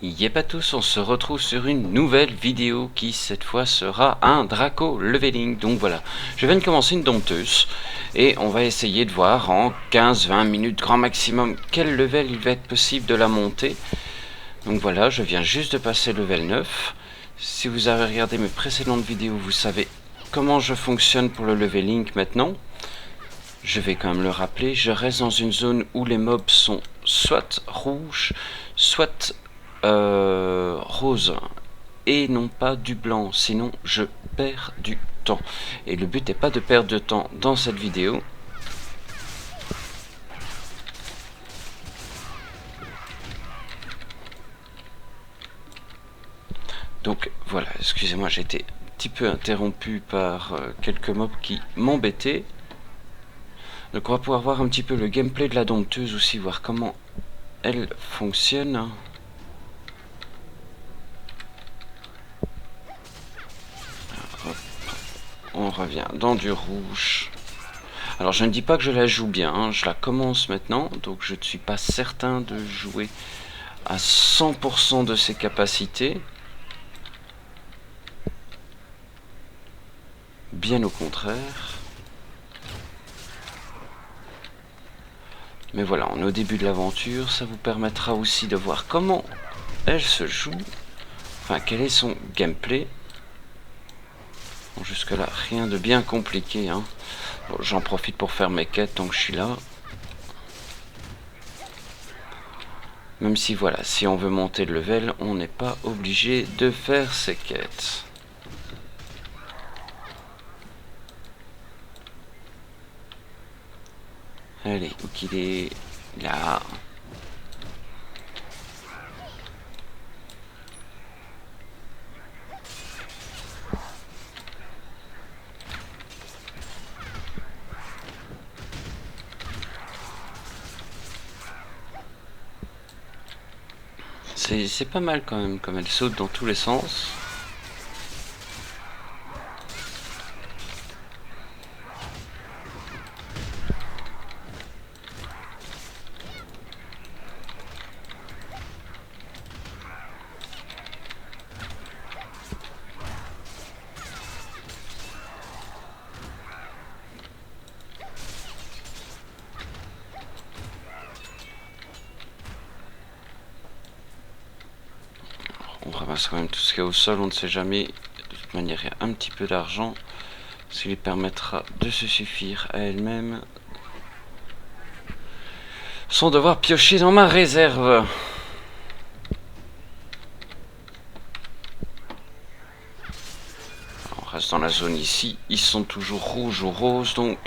Yep à tous, on se retrouve sur une nouvelle vidéo qui cette fois sera un Draco leveling. Donc voilà, je viens de commencer une dompteuse et on va essayer de voir en 15-20 minutes grand maximum quel level il va être possible de la monter. Donc voilà, je viens juste de passer level 9. Si vous avez regardé mes précédentes vidéos, vous savez comment je fonctionne pour le leveling maintenant. Je vais quand même le rappeler, je reste dans une zone où les mobs sont soit rouges, soit rose et non pas du blanc, sinon je perds du temps. Et le but n'est pas de perdre de temps dans cette vidéo. Donc voilà, excusez-moi, j'ai été un petit peu interrompu par quelques mobs qui m'embêtaient. Donc on va pouvoir voir un petit peu le gameplay de la dompteuse aussi, voir comment elle fonctionne. On revient dans du rouge. Alors je ne dis pas que je la joue bien, hein, je la commence maintenant, donc je ne suis pas certain de jouer à 100% de ses capacités. Bien au contraire. Mais voilà, on est au début de l'aventure, ça vous permettra aussi de voir comment elle se joue, enfin quel est son gameplay. Bon, jusque là, rien de bien compliqué, hein. Bon, j'en profite pour faire mes quêtes tant que je suis là. Même si voilà, si on veut monter le level, on n'est pas obligé de faire ses quêtes. Allez, où qu'il est? Là. C'est pas mal quand même, comme elle saute dans tous les sens. On ramasse quand même tout ce qu'il y a au sol, on ne sait jamais. De toute manière, il y a un petit peu d'argent, ce qui lui permettra de se suffire à elle-même. Sans devoir piocher dans ma réserve. On reste dans la zone ici, ils sont toujours rouges ou roses, donc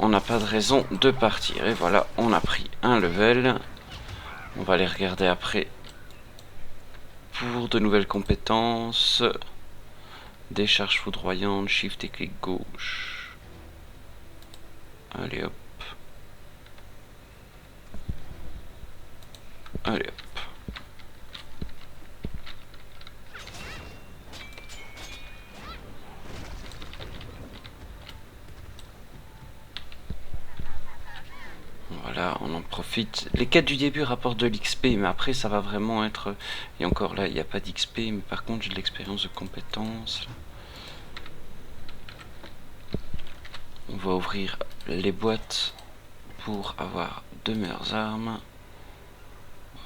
on n'a pas de raison de partir. Et voilà, on a pris un level. On va les regarder après pour de nouvelles compétences. Décharge foudroyante, shift et clic gauche. Allez hop. Allez hop. Voilà, on en profite. Les quêtes du début rapportent de l'XP, mais après ça va vraiment être... Et encore là, il n'y a pas d'XP, mais par contre j'ai de l'expérience de compétences. On va ouvrir les boîtes pour avoir de meilleures armes.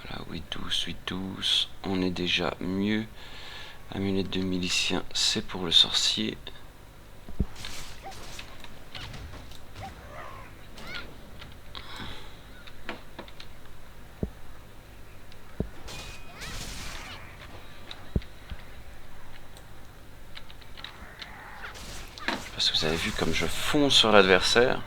Voilà, 8-12, 8-12. On est déjà mieux. Amulette de milicien, c'est pour le sorcier. Parce que vous avez vu comme je fonce sur l'adversaire.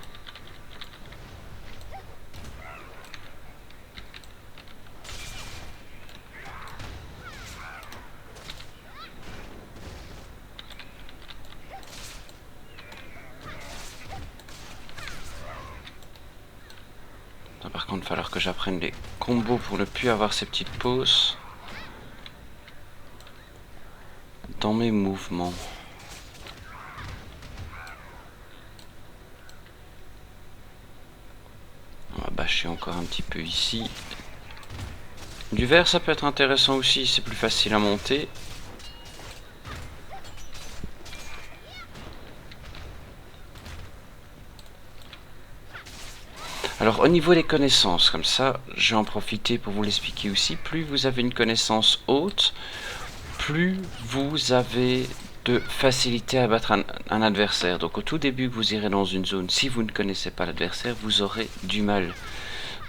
Par contre, il va falloir que j'apprenne les combos pour ne plus avoir ces petites pauses dans mes mouvements. On va bâcher encore un petit peu ici. Du vert, ça peut être intéressant aussi, c'est plus facile à monter. Alors au niveau des connaissances, comme ça, je vais en profiter pour vous l'expliquer aussi. Plus vous avez une connaissance haute, plus vous avez de facilité à battre un adversaire. Donc au tout début que vous irez dans une zone, si vous ne connaissez pas l'adversaire, vous aurez du mal.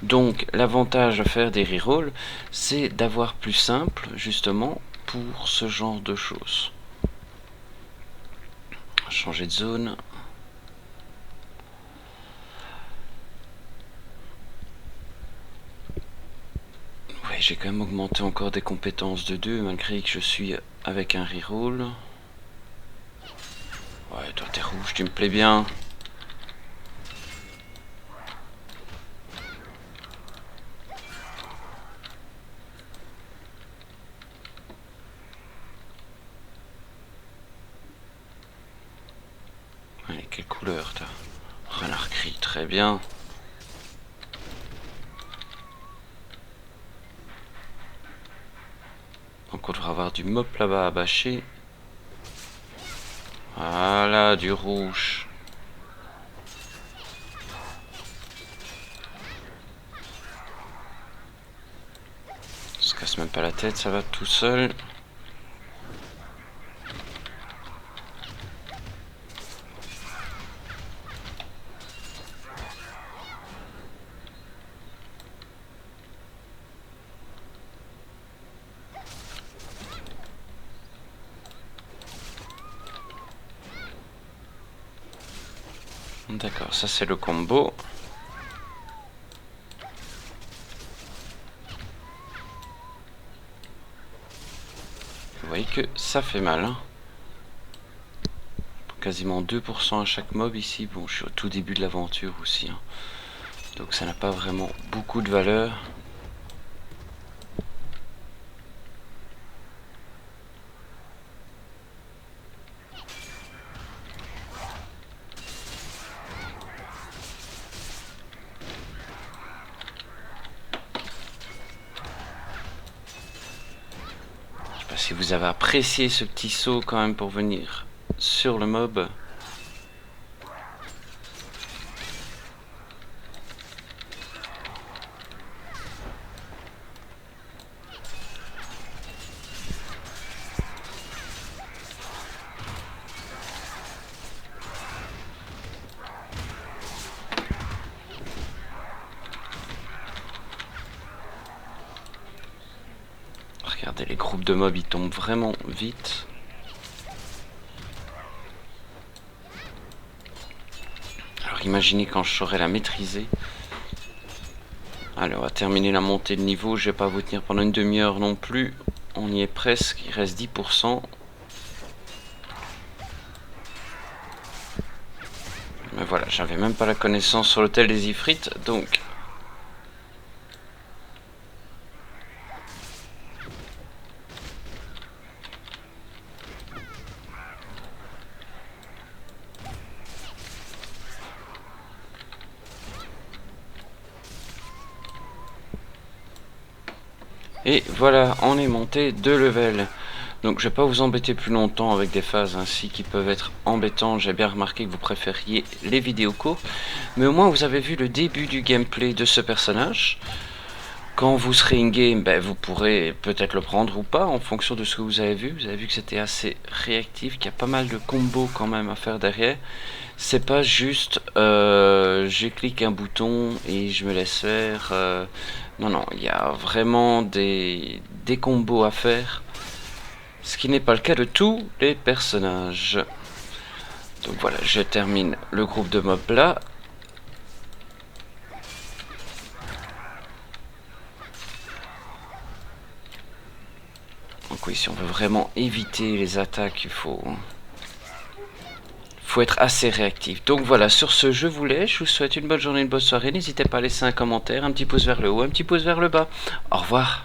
Donc l'avantage de faire des rerolls, c'est d'avoir plus simple justement pour ce genre de choses. Changer de zone. Ouais, j'ai quand même augmenté encore des compétences de 2 malgré que je suis avec un reroll. Ouais, toi t'es rouge, tu me plais bien. Allez, quelle couleur t'as? Renard gris, très bien. Donc on devrait avoir du mop là-bas à bâcher. Voilà, du rouge. On se casse même pas la tête, ça va tout seul. D'accord, ça c'est le combo. Vous voyez que ça fait mal, hein. Quasiment 2% à chaque mob ici. Bon, je suis au tout début de l'aventure aussi, hein. Donc ça n'a pas vraiment beaucoup de valeur. Si vous avez apprécié ce petit saut quand même pour venir sur le mob. Regardez, les groupes de mobs ils tombent vraiment vite. Alors imaginez quand je saurai la maîtriser. Allez, on va terminer la montée de niveau. Je vais pas vous tenir pendant une demi-heure non plus. On y est presque, il reste 10%. Mais voilà, j'avais même pas la connaissance sur l'hôtel des Ifrites, donc... Et voilà, on est monté 2 levels. Donc je vais pas vous embêter plus longtemps avec des phases ainsi qui peuvent être embêtantes. J'ai bien remarqué que vous préfériez les vidéos courtes. Mais au moins vous avez vu le début du gameplay de ce personnage. Quand vous serez in-game, ben, vous pourrez peut-être le prendre ou pas en fonction de ce que vous avez vu. Vous avez vu que c'était assez réactif, qu'il y a pas mal de combos quand même à faire derrière. C'est pas juste je clique un bouton et je me laisse faire. Non, non, il y a vraiment des combos à faire. Ce qui n'est pas le cas de tous les personnages. Donc voilà, je termine le groupe de mobs là. Donc oui, si on veut vraiment éviter les attaques, il faut être assez réactif. Donc voilà, sur ce, je vous laisse. Je vous souhaite une bonne journée, une bonne soirée. N'hésitez pas à laisser un commentaire, un petit pouce vers le haut, un petit pouce vers le bas. Au revoir.